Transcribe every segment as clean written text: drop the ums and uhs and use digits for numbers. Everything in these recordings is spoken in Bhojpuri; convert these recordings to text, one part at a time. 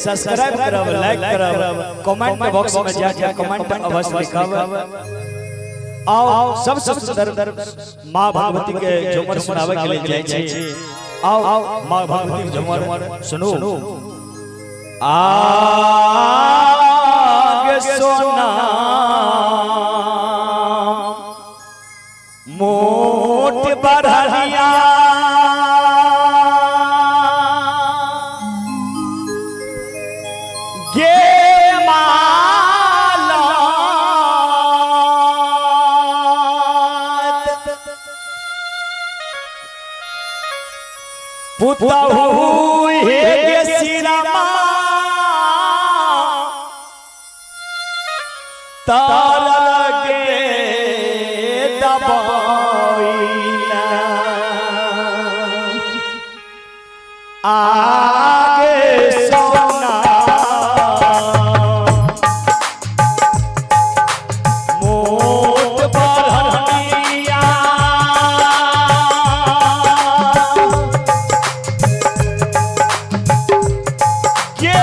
सब्सक्राइब करब, लाइक करब, कमेंट बॉक्स में जा कमेंट अवश्य लिखब। आओ सब सुंदर मां भगवती के झूमर सुनावे के लिए जाय छी। आओ मां भगवती के झूमर सुनो। आग सोना मोट बढ़िया गे माला पुतहु हे गे सिरमा तारा गे दबाइला आगे सोना मोट बढ़िया के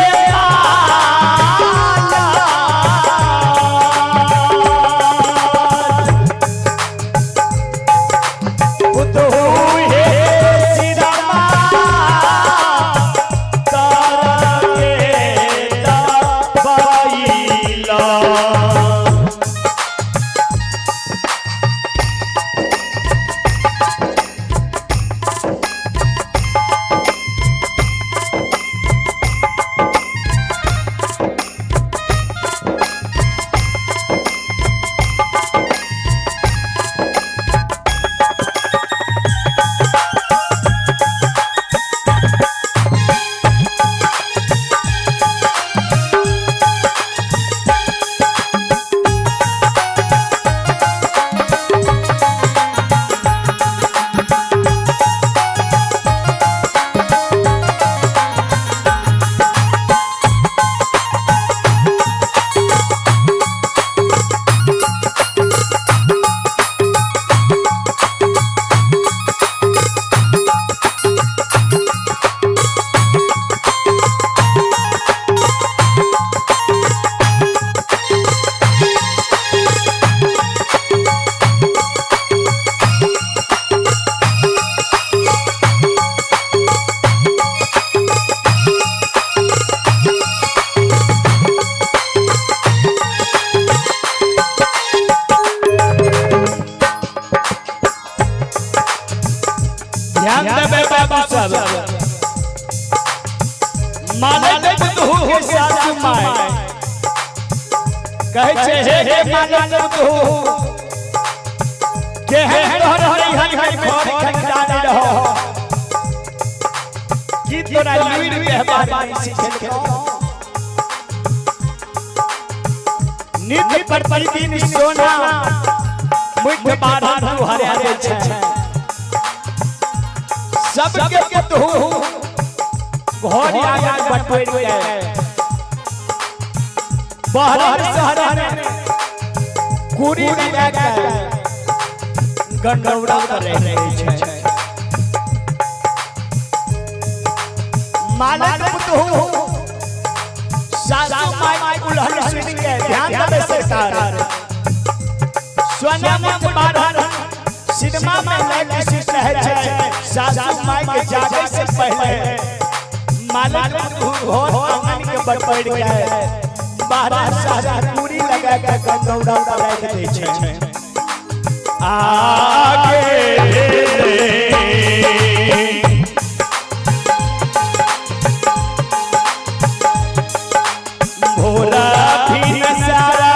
ध्यान देबे बाबू सब माने तू के साथ माय कहे छे हे माने तू के है तोहर हरि हरि में खोर खंडानी रहो की तोरा लुइर व्यवहार सीखे नित्य पर प्रतिदिन सोना मुठ बाढ़ तू हरे हरे छे सबके के तू घर आंगन बटोर के बाहर शहर में कुरी लगा के गंडौड़ा कर रहे छे मालिक तू सासू माई उलहन सुन के ध्यान दे सरकार सोना मुठ बाढ़ सिनेमा में लाइट सीट है सासू माई के जागे से पहले मालिक घर आंगन के बटोर के बाहर शहर पूरी लगा के गंडौड़ा कर दे छे आगे भोला भी सारा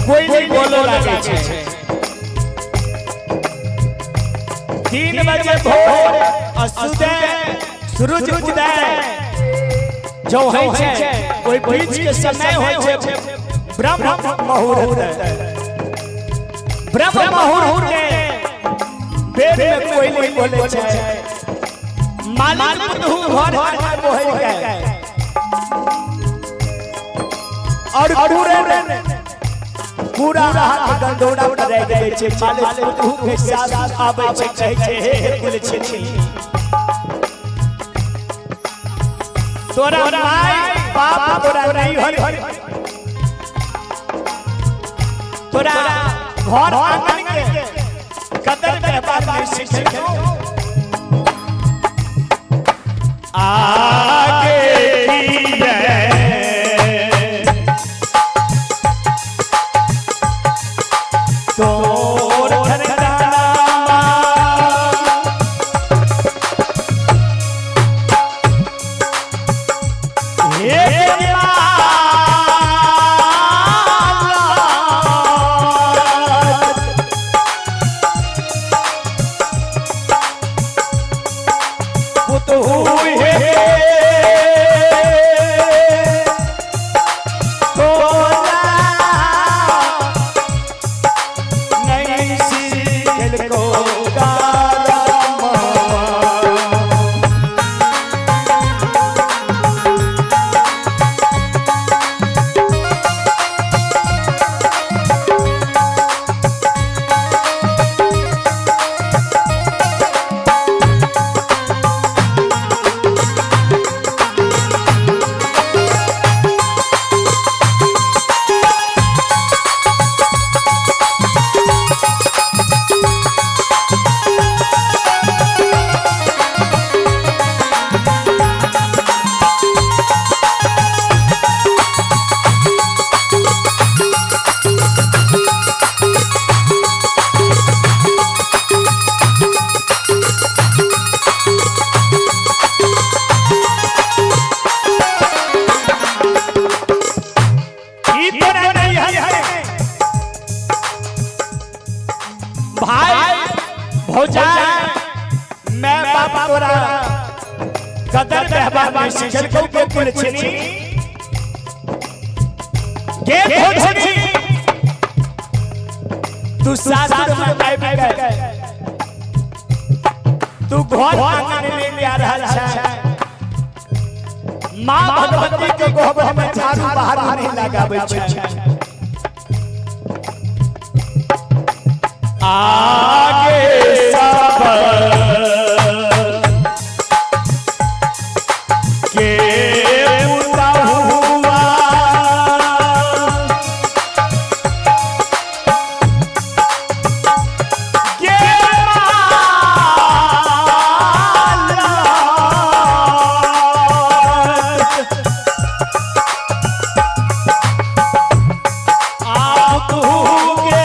कोई नहीं बोलो लागे छे 3 बजे भोर असुदय सूरज उदय जो है छे कोई बीच के समय होय छे ब्रह्म मुहूर्त ब्रह्म मुहूर्त वेद में कोई नहीं बोले छे मालिक तू घर बोहै के और पूरा हाथ गंडोड़ा पर रह गए छे मालिक तू के साथ आबै छे कहै छे हे कुल छी तोरा माय बाप तोरा नहीं हर तोरा घर आंगन के कदर के बात नहीं सीखो आगे की तोर खरदाना हे पुत हुई मैं बाप तोरा कदर व्यवहार में सीखल को के कुल छनी के खोजनी तू सासुर में आइब गए तू घर आंगन में आ रहल छै मां भगवती के गोबर में झाड़ू बाहर नहीं लगाबै छै आगे सब के उता हुआ के आप तू के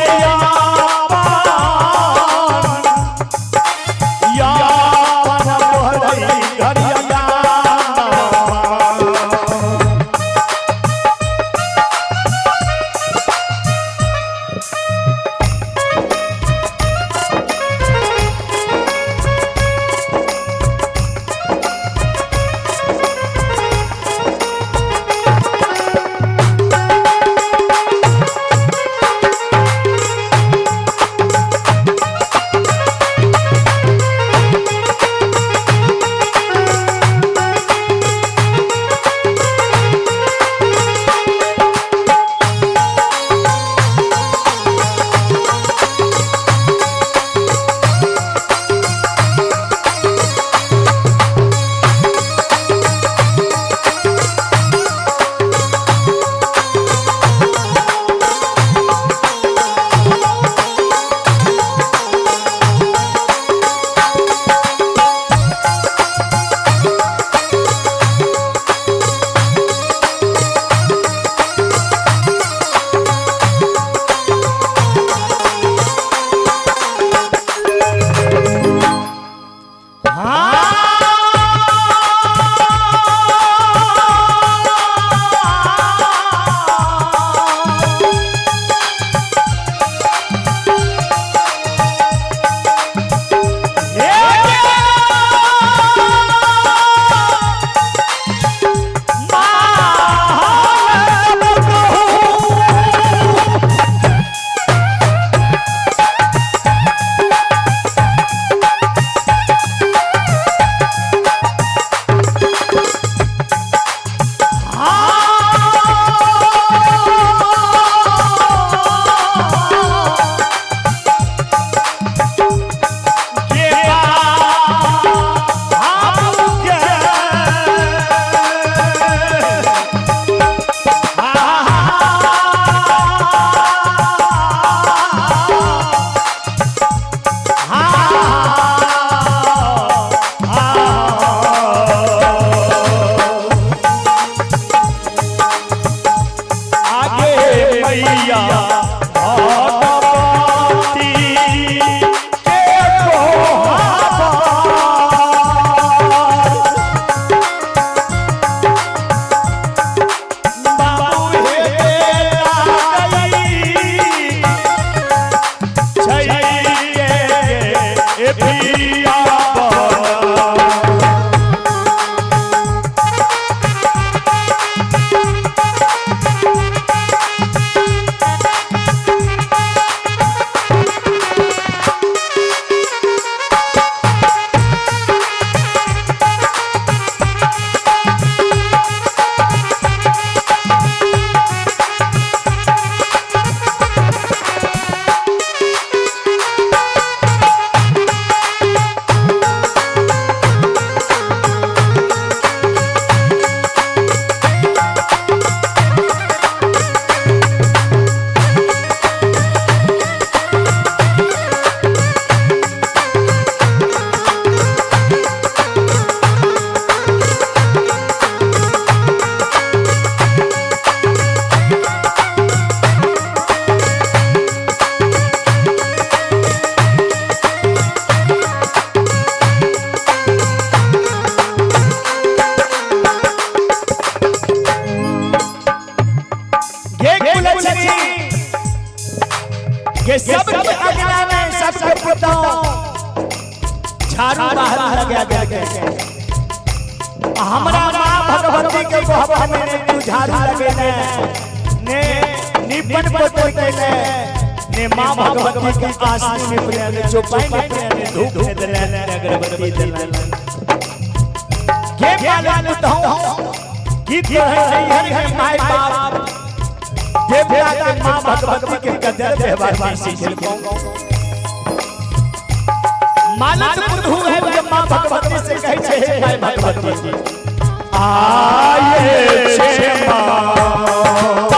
के सबके अगला में सबके पुताओ झाड़ू बाहर लगा के हमरा मां भगवती के गोहबा में तू झाड़ू लगे ने निपन पोते कैले ने मां भगवती के आसनी में प्रेम चौपाई में प्रेम धूप दे देले अगरबत्ती देले के माला लुटाऊं गीत रहे है माय बाप देवता के मां भगवती के कदर व्यवहार में सीखल को मालक बुद्धू है जब मां भगवती से कहे छे माय भगवती आये छे मां